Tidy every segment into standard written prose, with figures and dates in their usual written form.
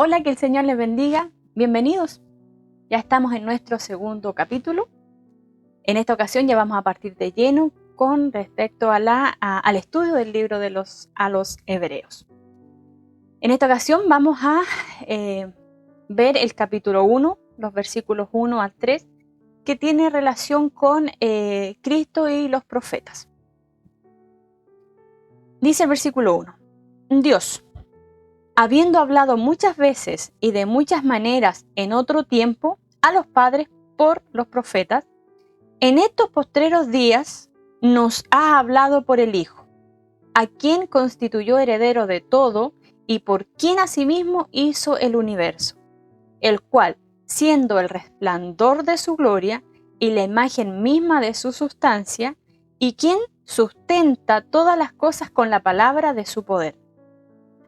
Hola, que el Señor les bendiga. Bienvenidos. Ya estamos en nuestro segundo capítulo. En esta ocasión ya vamos a partir de lleno con respecto al estudio del libro a los Hebreos. En esta ocasión vamos a ver el capítulo 1, los versículos 1 al 3, que tiene relación con Cristo y los profetas. Dice el versículo 1: Dios, habiendo hablado muchas veces y de muchas maneras en otro tiempo a los padres por los profetas, en estos postreros días nos ha hablado por el Hijo, a quien constituyó heredero de todo y por quien asimismo hizo el universo, el cual, siendo el resplandor de su gloria y la imagen misma de su sustancia, y quien sustenta todas las cosas con la palabra de su poder,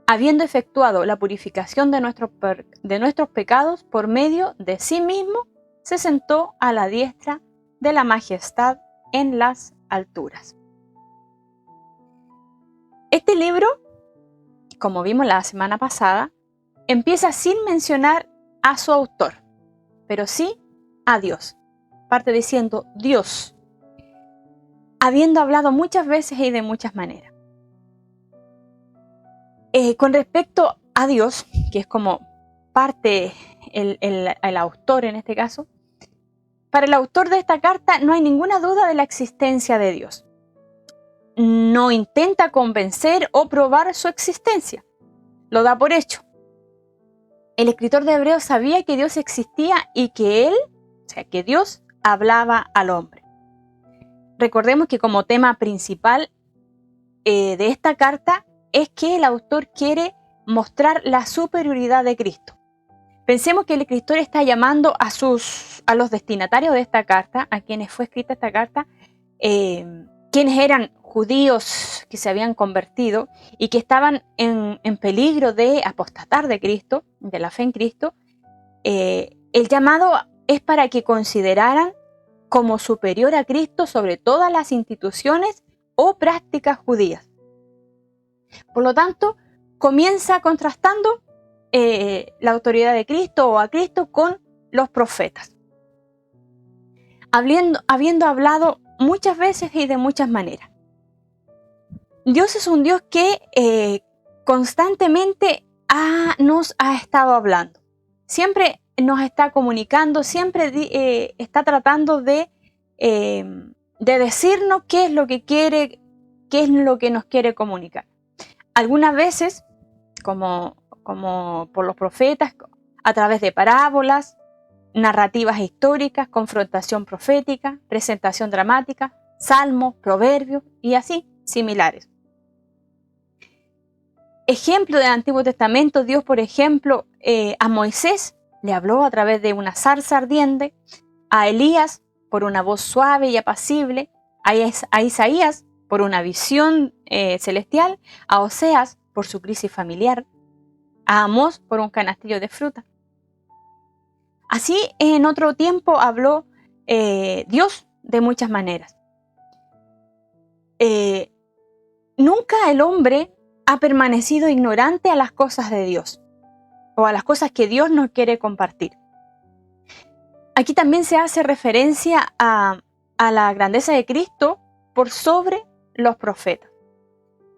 habiendo efectuado la purificación de nuestros pecados por medio de sí mismo, se sentó a la diestra de la majestad en las alturas. Este libro, como vimos la semana pasada, empieza sin mencionar a su autor, pero sí a Dios. Parte diciendo Dios, habiendo hablado muchas veces y de muchas maneras. Con respecto a Dios, que es como parte el autor en este caso, para el autor de esta carta no hay ninguna duda de la existencia de Dios. No intenta convencer o probar su existencia, lo da por hecho. El escritor de Hebreos sabía que Dios existía y que que Dios hablaba al hombre. Recordemos que como tema principal de esta carta es que el autor quiere mostrar la superioridad de Cristo. Pensemos que el escritor está llamando a los destinatarios de esta carta, a quienes fue escrita esta carta, quienes eran judíos que se habían convertido y que estaban en peligro de apostatar de Cristo, de la fe en Cristo. El llamado es para que consideraran como superior a Cristo sobre todas las instituciones o prácticas judías. Por lo tanto, comienza contrastando la autoridad de Cristo o a Cristo con los profetas, habiendo hablado muchas veces y de muchas maneras. Dios es un Dios que constantemente nos ha estado hablando, siempre nos está comunicando, siempre está tratando de decirnos qué es lo que quiere, qué es lo que nos quiere comunicar. Algunas veces, como por los profetas, a través de parábolas, narrativas históricas, confrontación profética, presentación dramática, salmos, proverbios y así, similares. Ejemplo del Antiguo Testamento, Dios, por ejemplo, a Moisés le habló a través de una zarza ardiente, a Elías por una voz suave y apacible, a Isaías por una visión celestial, a Oseas por su crisis familiar, a Amós por un canastillo de fruta. Así, en otro tiempo habló Dios de muchas maneras. Nunca el hombre ha permanecido ignorante a las cosas de Dios o a las cosas que Dios nos quiere compartir. Aquí también se hace referencia a la grandeza de Cristo por sobre los profetas.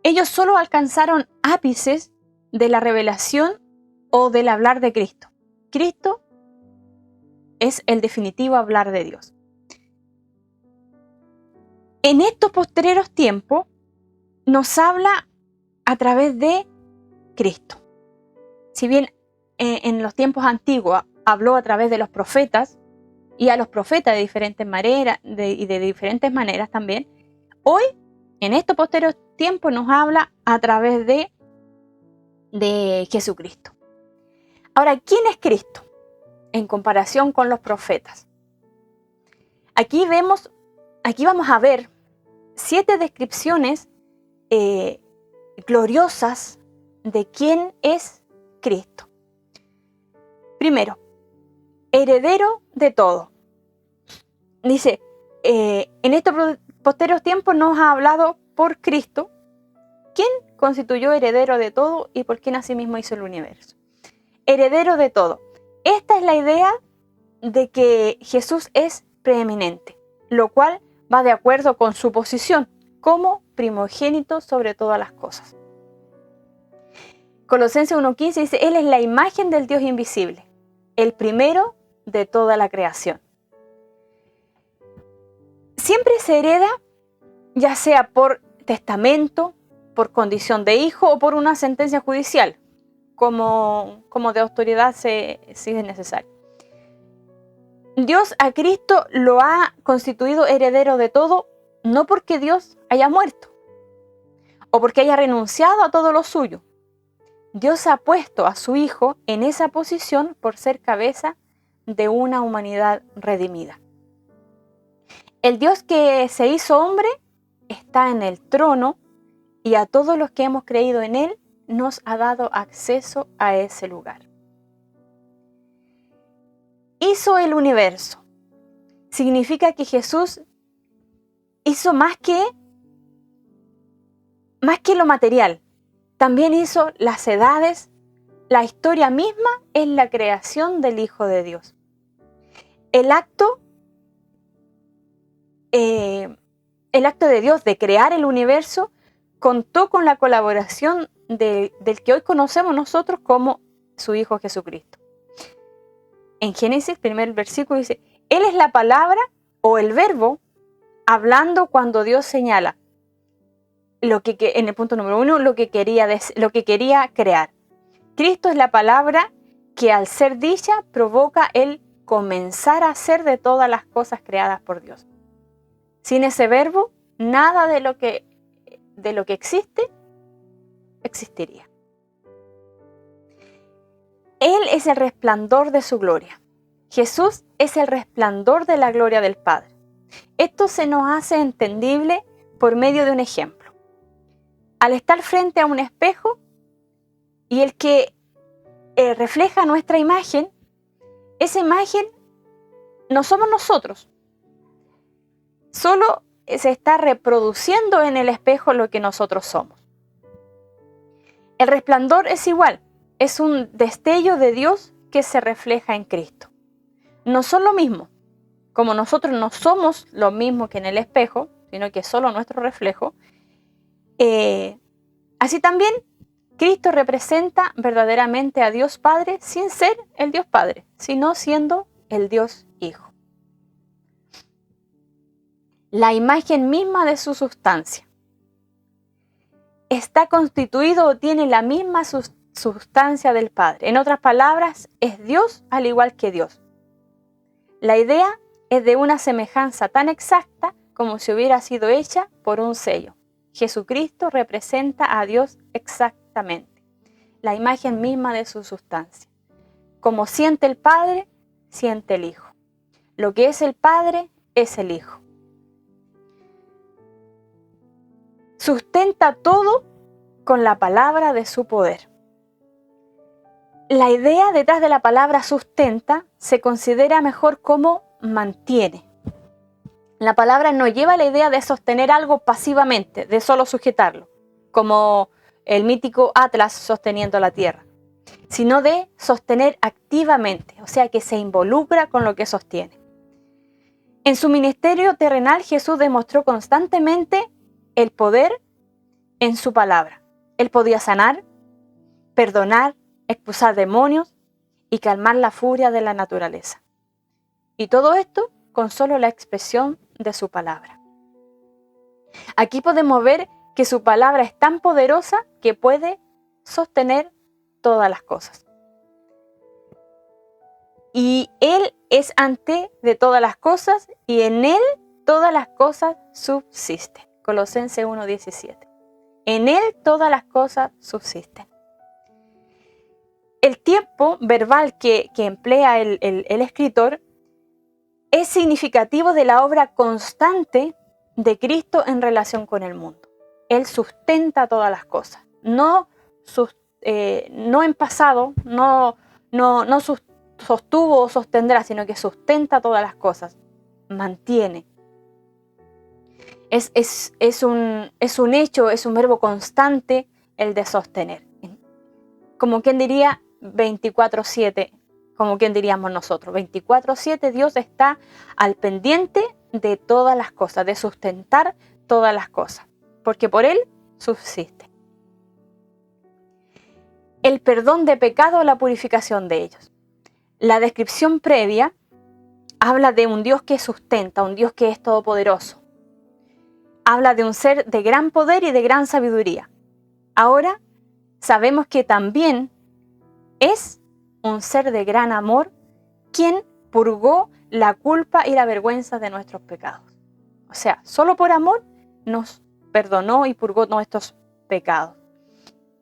Ellos solo alcanzaron ápices de la revelación o del hablar de Cristo. Cristo es el definitivo hablar de Dios. En estos postreros tiempos nos habla a través de Cristo. Si bien en los tiempos antiguos habló a través de los profetas y a los profetas de diferentes maneras y de diferentes maneras también, hoy en estos posteriores tiempos nos habla a través de Jesucristo. Ahora, ¿quién es Cristo en comparación con los profetas? Aquí vamos a ver 7 descripciones gloriosas de quién es Cristo. Primero, heredero de todo. Dice, en estos posteriores tiempos nos ha hablado por Cristo, quien constituyó heredero de todo y por quien asimismo hizo el universo. heredero de todo. Esta es la idea de que Jesús es preeminente, lo cual va de acuerdo con su posición como primogénito sobre todas las cosas. Colosenses 1:15 dice, Él es la imagen del Dios invisible, el primero de toda la creación. Siempre se hereda, ya sea por testamento, por condición de hijo o por una sentencia judicial, como de autoridad si es necesario. Dios a Cristo lo ha constituido heredero de todo, no porque Dios haya muerto o porque haya renunciado a todo lo suyo. Dios ha puesto a su Hijo en esa posición por ser cabeza de una humanidad redimida. El Dios que se hizo hombre está en el trono y a todos los que hemos creído en Él nos ha dado acceso a ese lugar. Hizo el universo. Significa que Jesús hizo más que lo material. También hizo las edades. La historia misma es la creación del Hijo de Dios. El acto de Dios de crear el universo contó con la colaboración del que hoy conocemos nosotros como su Hijo Jesucristo. En Génesis, primer versículo dice, Él es la palabra o el verbo hablando cuando Dios señala en el punto número 1, lo que quería crear. Cristo es la palabra que al ser dicha provoca el comenzar a ser de todas las cosas creadas por Dios. Sin ese verbo, nada de lo que existe, existiría. Él es el resplandor de su gloria. Jesús es el resplandor de la gloria del Padre. Esto se nos hace entendible por medio de un ejemplo. Al estar frente a un espejo y el que refleja nuestra imagen, esa imagen no somos nosotros. Solo se está reproduciendo en el espejo lo que nosotros somos. El resplandor es igual, es un destello de Dios que se refleja en Cristo. No son lo mismo, como nosotros no somos lo mismo que en el espejo, sino que es solo nuestro reflejo. Así también Cristo representa verdaderamente a Dios Padre sin ser el Dios Padre, sino siendo el Dios Hijo. La imagen misma de su sustancia. Está constituido o tiene la misma sustancia del Padre. En otras palabras, es Dios al igual que Dios. La idea es de una semejanza tan exacta como si hubiera sido hecha por un sello. Jesucristo representa a Dios exactamente, la imagen misma de su sustancia. Como siente el Padre, siente el Hijo. Lo que es el Padre es el Hijo. Sustenta todo con la palabra de su poder. La idea detrás de la palabra sustenta se considera mejor como mantiene. La palabra no lleva la idea de sostener algo pasivamente, de solo sujetarlo, como el mítico Atlas sosteniendo la tierra, sino de sostener activamente, o sea que se involucra con lo que sostiene. En su ministerio terrenal, Jesús demostró constantemente el poder en su palabra. Él podía sanar, perdonar, expulsar demonios y calmar la furia de la naturaleza. Y todo esto con solo la expresión de su palabra. Aquí podemos ver que su palabra es tan poderosa que puede sostener todas las cosas. Y Él es antes de todas las cosas y en Él todas las cosas subsisten. Colosenses 1:17. En Él todas las cosas subsisten. El tiempo verbal que emplea el escritor es significativo de la obra constante de Cristo en relación con el mundo. Él sustenta todas las cosas. No en pasado, no sostuvo o sostendrá, sino que sustenta todas las cosas. Mantiene. Es un hecho, es un verbo constante el de sostener. Como quien diría, 24/7, como quien diríamos nosotros. 24/7 Dios está al pendiente de todas las cosas, de sustentar todas las cosas, porque por Él subsiste. El perdón de pecado o la purificación de ellos. La descripción previa habla de un Dios que sustenta, un Dios que es todopoderoso. Habla de un ser de gran poder y de gran sabiduría. Ahora sabemos que también es un ser de gran amor quien purgó la culpa y la vergüenza de nuestros pecados. O sea, solo por amor nos perdonó y purgó nuestros pecados.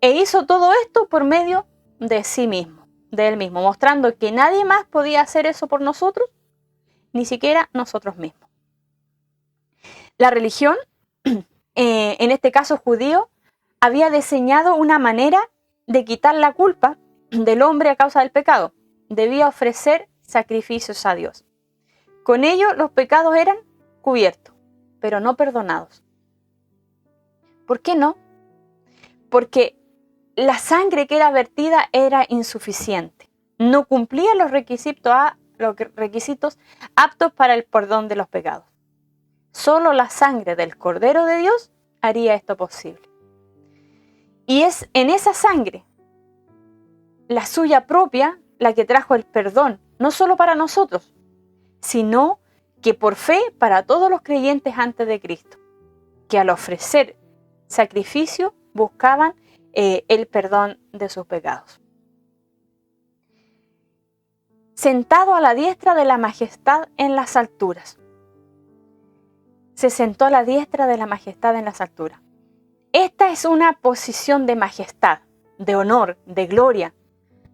E hizo todo esto por medio de sí mismo, de Él mismo, mostrando que nadie más podía hacer eso por nosotros, ni siquiera nosotros mismos. La religión, en este caso judío, había diseñado una manera de quitar la culpa del hombre a causa del pecado. Debía ofrecer sacrificios a Dios. Con ello los pecados eran cubiertos, pero no perdonados. ¿Por qué no? Porque la sangre que era vertida era insuficiente. No cumplía los requisitos aptos para el perdón de los pecados. Solo la sangre del Cordero de Dios haría esto posible. Y es en esa sangre, la suya propia, la que trajo el perdón, no solo para nosotros, sino que por fe para todos los creyentes antes de Cristo, que al ofrecer sacrificio buscaban el perdón de sus pecados. Sentado a la diestra de la majestad en las alturas. Se sentó a la diestra de la majestad en las alturas. Esta es una posición de majestad, de honor, de gloria,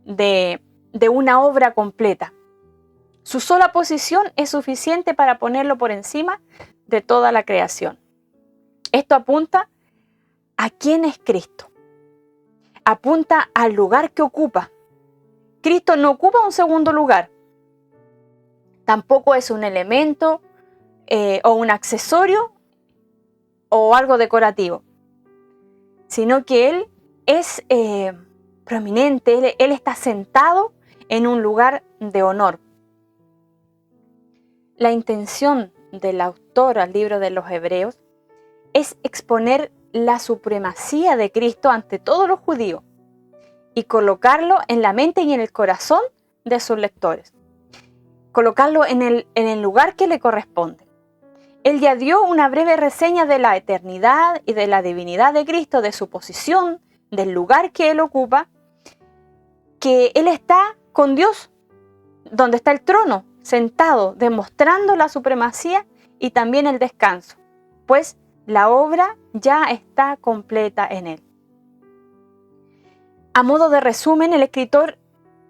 de una obra completa. Su sola posición es suficiente para ponerlo por encima de toda la creación. Esto apunta a quién es Cristo. Apunta al lugar que ocupa. Cristo no ocupa un segundo lugar. Tampoco es un elemento o un accesorio o algo decorativo, sino que Él es prominente, Él está sentado en un lugar de honor. La intención del autor al libro de los Hebreos es exponer la supremacía de Cristo ante todos los judíos y colocarlo en la mente y en el corazón de sus lectores. Colocarlo en el lugar que le corresponde. Él ya dio una breve reseña de la eternidad y de la divinidad de Cristo, de su posición, del lugar que Él ocupa, que Él está con Dios, donde está el trono, sentado, demostrando la supremacía y también el descanso, pues la obra ya está completa en Él. A modo de resumen, el escritor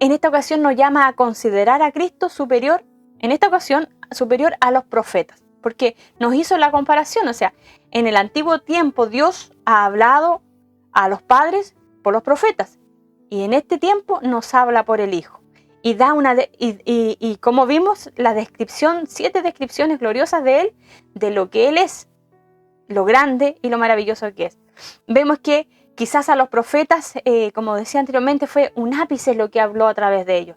en esta ocasión nos llama a considerar a Cristo superior, en esta ocasión superior a los profetas, porque nos hizo la comparación, o sea, en el antiguo tiempo Dios ha hablado a los padres por los profetas, y en este tiempo nos habla por el Hijo. Y da y como vimos, la descripción, 7 descripciones gloriosas de Él, de lo que Él es, lo grande y lo maravilloso que es. Vemos que quizás a los profetas, como decía anteriormente, fue un ápice lo que habló a través de ellos,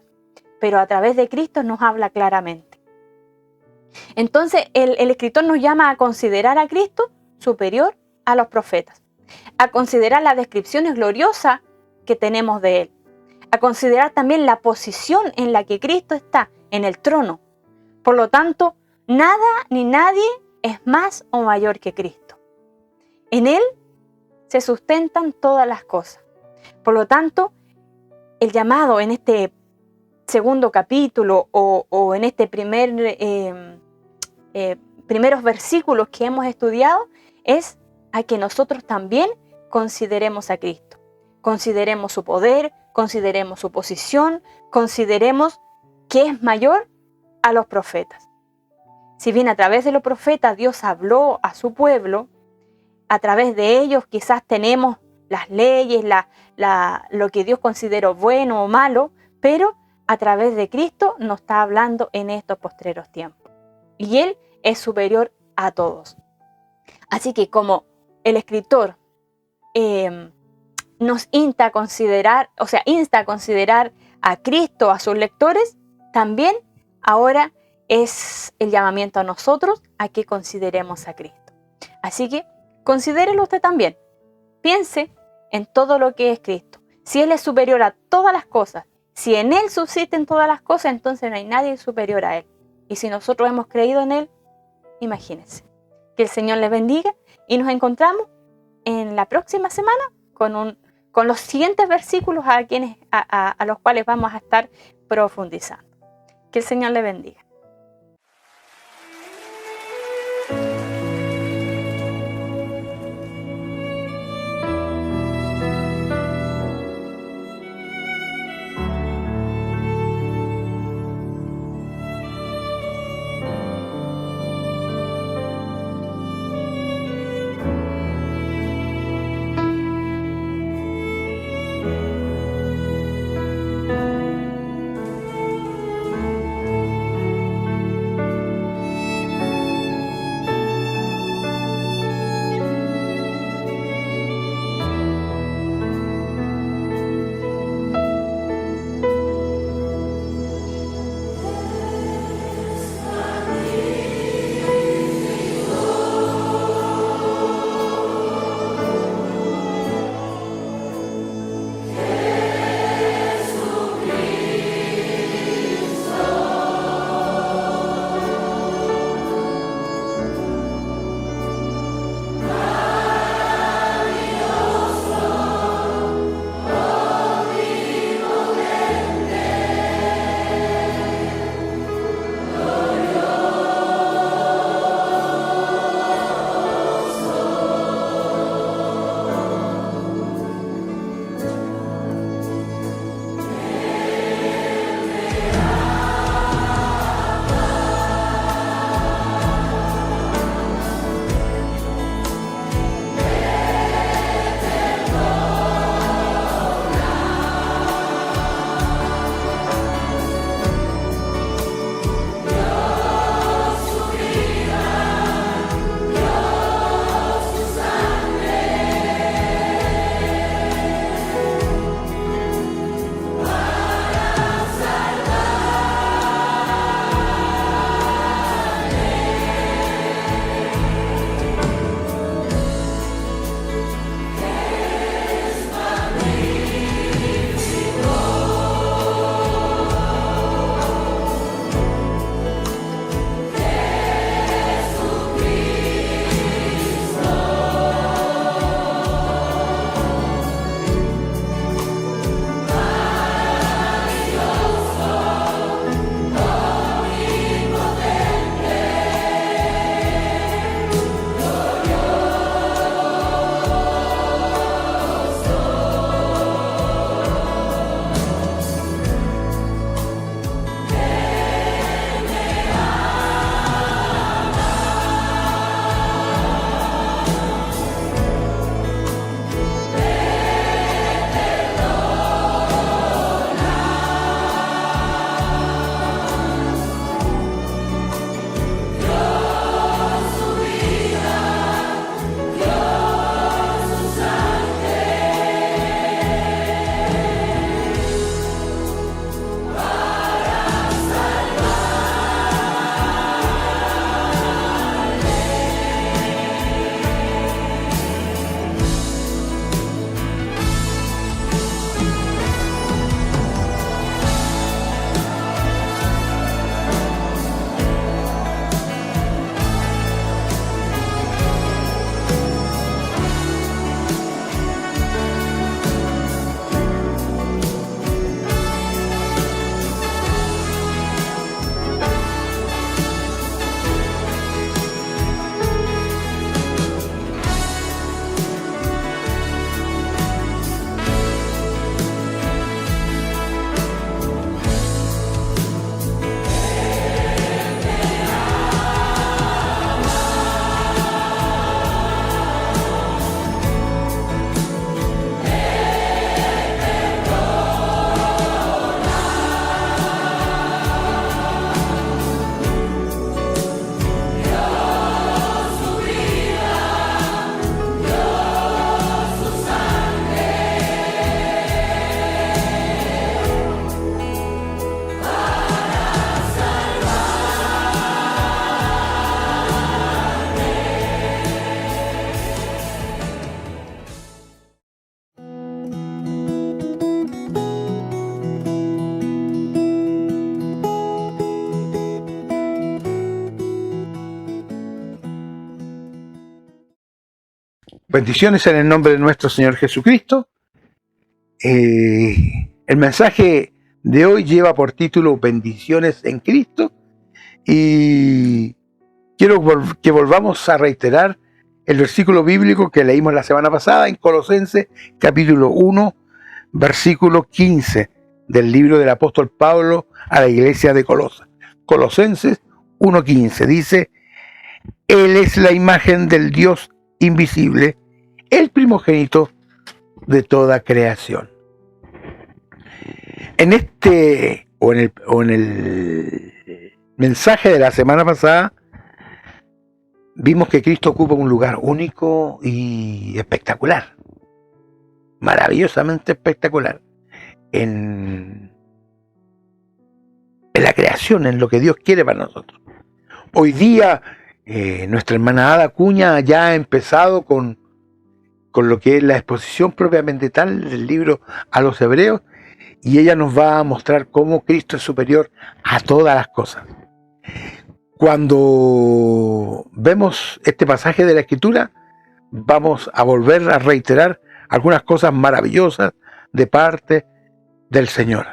pero a través de Cristo nos habla claramente. Entonces, el escritor nos llama a considerar a Cristo superior a los profetas, a considerar las descripciones gloriosas que tenemos de Él, a considerar también la posición en la que Cristo está, en el trono. Por lo tanto, nada ni nadie es más o mayor que Cristo. En Él se sustentan todas las cosas. Por lo tanto, el llamado en este segundo capítulo o en este primeros versículos que hemos estudiado es a que nosotros también consideremos a Cristo. Consideremos su poder, consideremos su posición, consideremos que es mayor a los profetas. Si bien a través de los profetas Dios habló a su pueblo, a través de ellos quizás tenemos las leyes, lo que Dios consideró bueno o malo, pero a través de Cristo nos está hablando en estos postreros tiempos. Y Él es superior a todos. Así que como el escritor nos insta a considerar, insta a considerar a Cristo, a sus lectores, también ahora es el llamamiento a nosotros a que consideremos a Cristo. Así que considérelo usted también. Piense en todo lo que es Cristo. Si Él es superior a todas las cosas, si en Él subsisten todas las cosas, entonces no hay nadie superior a Él. Y si nosotros hemos creído en Él, imagínense. Que el Señor les bendiga y nos encontramos en la próxima semana con los siguientes versículos a los cuales vamos a estar profundizando. Que el Señor les bendiga. Bendiciones en el nombre de nuestro Señor Jesucristo. El mensaje de hoy lleva por título Bendiciones en Cristo, y quiero que volvamos a reiterar el versículo bíblico que leímos la semana pasada en Colosenses capítulo 1, versículo 15 del libro del apóstol Pablo a la iglesia de Colosas. Colosenses 1:15 dice: Él es la imagen del Dios invisible, el primogénito de toda creación. En este o en el mensaje de la semana pasada vimos que Cristo ocupa un lugar único y espectacular, maravillosamente espectacular en la creación, en lo que Dios quiere para nosotros. Hoy día nuestra hermana Ada Cuña ya ha empezado con lo que es la exposición propiamente tal del libro a los Hebreos, y ella nos va a mostrar cómo Cristo es superior a todas las cosas. Cuando vemos este pasaje de la Escritura, vamos a volver a reiterar algunas cosas maravillosas de parte del Señor.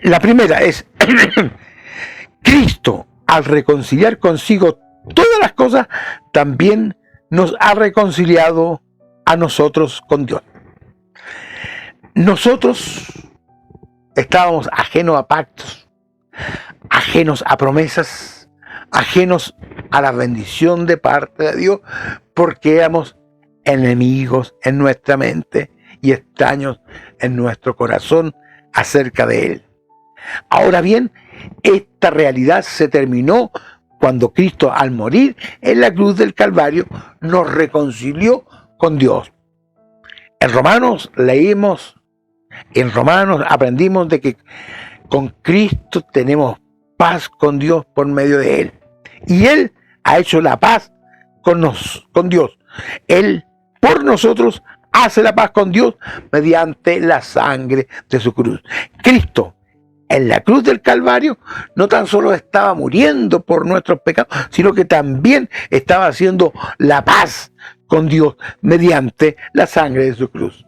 La primera es Cristo, al reconciliar consigo todas las cosas, también nos ha reconciliado a nosotros con Dios. Nosotros estábamos ajenos a pactos, ajenos a promesas, ajenos a la bendición de parte de Dios, porque éramos enemigos en nuestra mente y extraños en nuestro corazón acerca de Él. Ahora bien, esta realidad se terminó cuando Cristo, al morir en la cruz del Calvario, nos reconcilió con Dios. En Romanos leímos, en Romanos aprendimos de que con Cristo tenemos paz con Dios por medio de Él. Y Él ha hecho la paz con Dios. Él por nosotros hace la paz con Dios mediante la sangre de su cruz. Cristo en la cruz del Calvario no tan solo estaba muriendo por nuestros pecados, sino que también estaba haciendo la paz con Dios mediante la sangre de su cruz.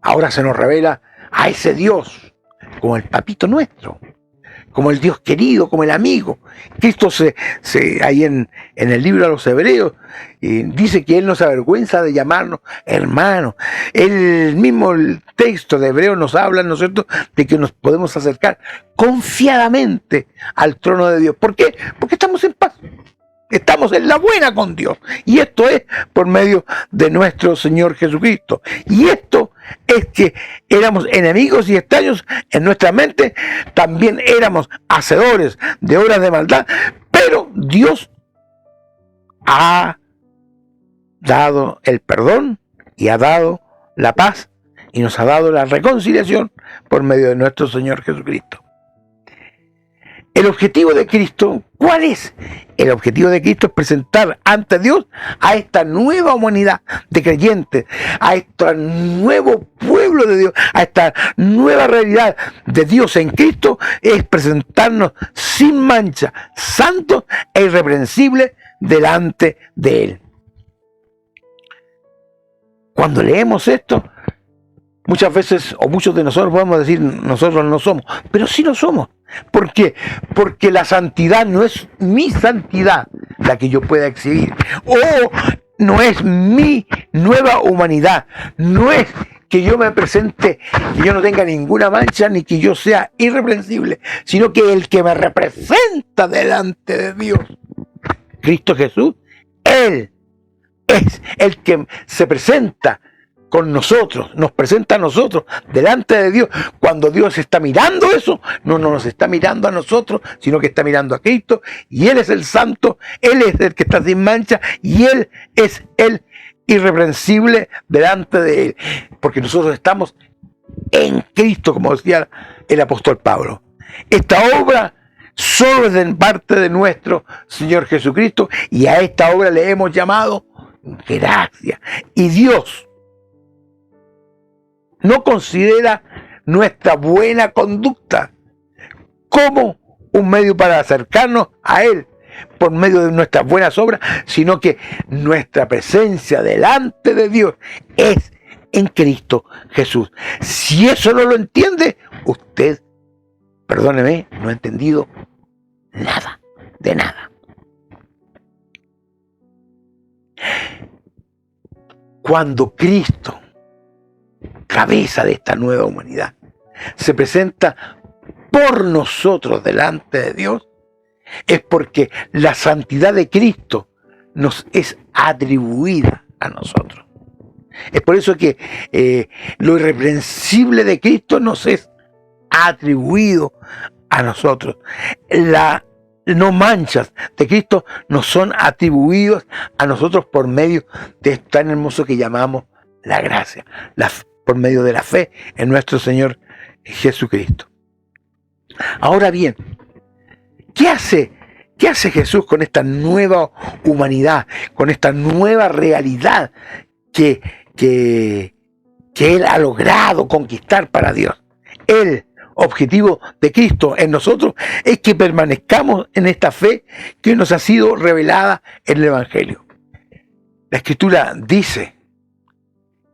Ahora se nos revela a ese Dios como el papito nuestro, como el Dios querido, como el amigo. Cristo ahí en el libro a los Hebreos dice que Él no se avergüenza de llamarnos hermanos. El mismo texto de Hebreos nos habla, ¿no es cierto?, de que nos podemos acercar confiadamente al trono de Dios. ¿Por qué? Porque estamos en paz. Estamos en la buena con Dios. Y esto es por medio de nuestro Señor Jesucristo. Y esto es que éramos enemigos y extraños en nuestra mente. También éramos hacedores de obras de maldad. Pero Dios ha dado el perdón y ha dado la paz y nos ha dado la reconciliación por medio de nuestro Señor Jesucristo. El objetivo de Cristo, ¿cuál es? El objetivo de Cristo es presentar ante Dios a esta nueva humanidad de creyentes, a este nuevo pueblo de Dios, a esta nueva realidad de Dios en Cristo, es presentarnos sin mancha, santos e irreprensibles delante de Él. Cuando leemos esto, muchas veces, o muchos de nosotros podemos decir, nosotros no somos, pero sí lo somos. ¿Por qué? Porque la santidad no es mi santidad la que yo pueda exhibir, o no es mi nueva humanidad, no es que yo me presente, que yo no tenga ninguna mancha, ni que yo sea irreprensible, sino que el que me representa delante de Dios, Cristo Jesús, Él es el que se presenta con nosotros, nos presenta a nosotros delante de Dios. Cuando Dios está mirando eso, no nos está mirando a nosotros, sino que está mirando a Cristo, y Él es el santo, Él es el que está sin mancha, y Él es el irreprensible delante de Él, porque nosotros estamos en Cristo, como decía el apóstol Pablo. Esta obra solo es de parte de nuestro Señor Jesucristo, y a esta obra le hemos llamado gracia. Y Dios no considera nuestra buena conducta como un medio para acercarnos a Él, por medio de nuestras buenas obras, sino que nuestra presencia delante de Dios es en Cristo Jesús. Si eso no lo entiende, usted, perdóneme, no ha entendido nada, de nada. Cuando Cristo, cabeza de esta nueva humanidad, se presenta por nosotros delante de Dios, es porque la santidad de Cristo nos es atribuida a nosotros. Es por eso que lo irreprensible de Cristo nos es atribuido a nosotros. Las no manchas de Cristo nos son atribuidos a nosotros por medio de esto tan hermoso que llamamos la gracia, por medio de la fe en nuestro Señor Jesucristo. Ahora bien, ¿qué hace Jesús con esta nueva humanidad, con esta nueva realidad que Él ha logrado conquistar para Dios? El objetivo de Cristo en nosotros es que permanezcamos en esta fe que nos ha sido revelada en el Evangelio. La Escritura dice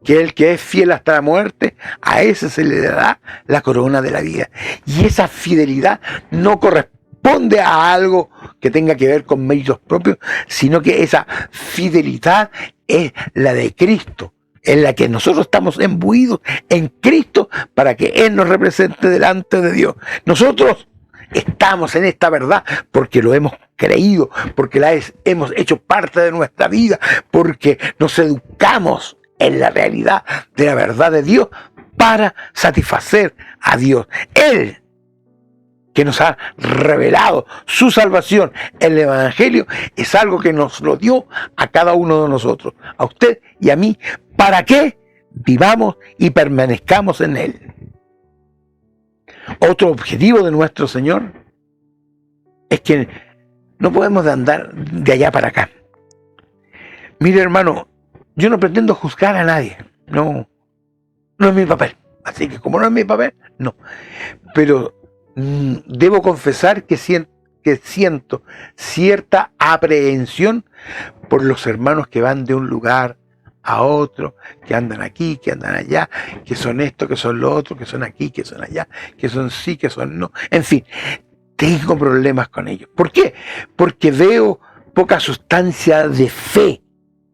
que el que es fiel hasta la muerte, a ese se le dará la corona de la vida. Y esa fidelidad no corresponde a algo que tenga que ver con méritos propios, sino que esa fidelidad es la de Cristo, en la que nosotros estamos imbuidos en Cristo para que Él nos represente delante de Dios. Nosotros estamos en esta verdad porque lo hemos creído, porque hemos hecho parte de nuestra vida, porque nos educamos en la realidad de la verdad de Dios para satisfacer a Dios. Él, que nos ha revelado su salvación en el Evangelio, es algo que nos lo dio a cada uno de nosotros, a usted y a mí, para que vivamos y permanezcamos en Él. Otro objetivo de nuestro Señor es que no podemos andar de allá para acá. Mire, hermano, yo no pretendo juzgar a nadie, no es mi papel. Así que como no es mi papel, no. Pero debo confesar que siento cierta aprehensión por los hermanos que van de un lugar a otro, que andan aquí, que andan allá, que son esto, que son lo otro, que son aquí, que son allá, que son sí, que son no. En fin, tengo problemas con ellos. ¿Por qué? Porque veo poca sustancia de fe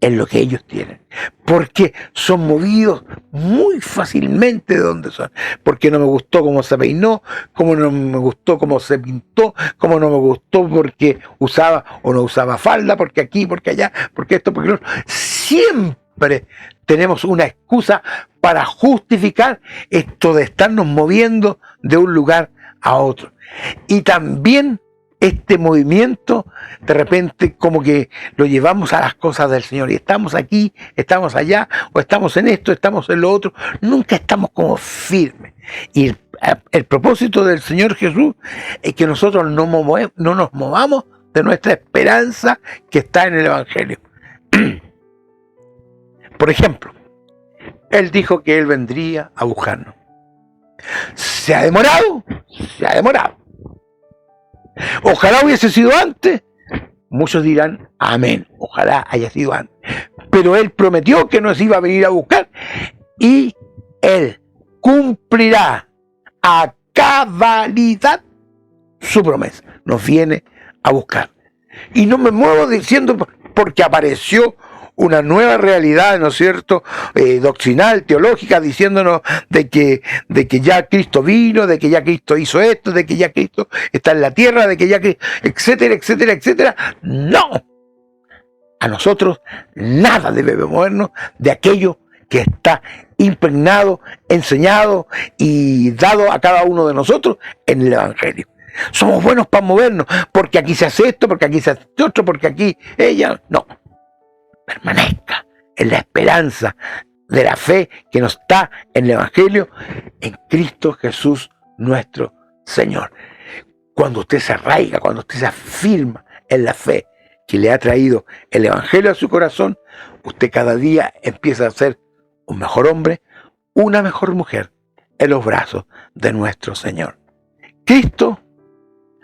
en lo que ellos tienen, porque son movidos muy fácilmente de donde son, porque no me gustó cómo se peinó, como no me gustó cómo se pintó, como no me gustó porque usaba o no usaba falda, porque aquí, porque allá, porque esto, porque lo... Siempre tenemos una excusa para justificar esto de estarnos moviendo de un lugar a otro. Y también este movimiento de repente como que lo llevamos a las cosas del Señor y estamos aquí, estamos allá, o estamos en esto, estamos en lo otro, nunca estamos como firmes. Y el propósito del Señor Jesús es que nosotros no nos movamos de nuestra esperanza que está en el Evangelio. Por ejemplo, Él dijo que Él vendría a buscarnos. ¿Se ha demorado? Se ha demorado. Ojalá hubiese sido antes. Muchos dirán, amén, ojalá haya sido antes. Pero Él prometió que nos iba a venir a buscar y Él cumplirá a cabalidad su promesa. Nos viene a buscar. Y no me muevo diciendo porque apareció una nueva realidad, ¿no es cierto?, doctrinal, teológica, diciéndonos de que ya Cristo vino, de que ya Cristo hizo esto, de que ya Cristo está en la tierra, de que ya Cristo, etcétera, etcétera, etcétera. ¡No! A nosotros nada debe movernos de aquello que está impregnado, enseñado y dado a cada uno de nosotros en el Evangelio. Somos buenos para movernos, porque aquí se hace esto, porque aquí se hace otro, porque aquí ella... No. Permanezca en la esperanza de la fe que nos está en el Evangelio, en Cristo Jesús nuestro Señor. Cuando usted se arraiga, cuando usted se afirma en la fe que le ha traído el Evangelio a su corazón, usted cada día empieza a ser un mejor hombre, una mejor mujer en los brazos de nuestro Señor. Cristo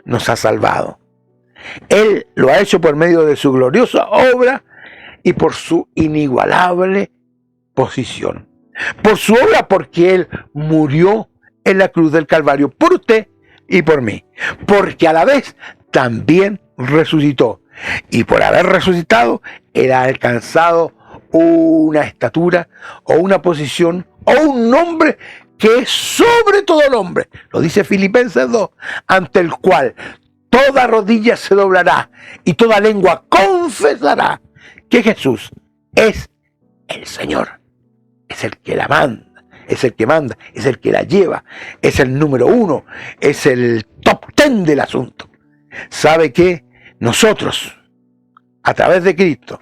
nos ha salvado. Él lo ha hecho por medio de su gloriosa obra y por su inigualable posición. Por su obra, porque Él murió en la cruz del Calvario por usted y por mí. Porque a la vez también resucitó. Y por haber resucitado, Él ha alcanzado una estatura o una posición o un nombre que es sobre todo nombre. Lo dice Filipenses 2, ante el cual toda rodilla se doblará y toda lengua confesará que Jesús es el Señor. Es el que la manda, es el que manda, es el que la lleva, es el número uno, es el top 10 del asunto. ¿Sabe qué? Nosotros, a través de Cristo,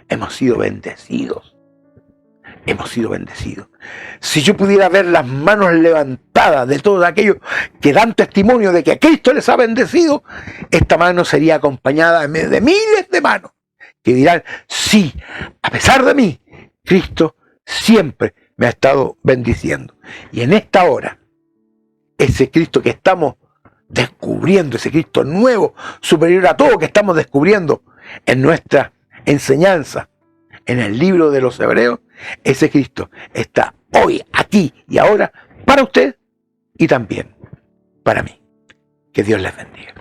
hemos sido bendecidos. Hemos sido bendecidos. Si yo pudiera ver las manos levantadas de todos aquellos que dan testimonio de que Cristo les ha bendecido, esta mano sería acompañada de miles de manos que dirán, sí, a pesar de mí, Cristo siempre me ha estado bendiciendo. Y en esta hora, ese Cristo que estamos descubriendo, ese Cristo nuevo, superior a todo que estamos descubriendo en nuestra enseñanza, en el libro de los Hebreos, ese Cristo está hoy, aquí y ahora para usted y también para mí. Que Dios les bendiga.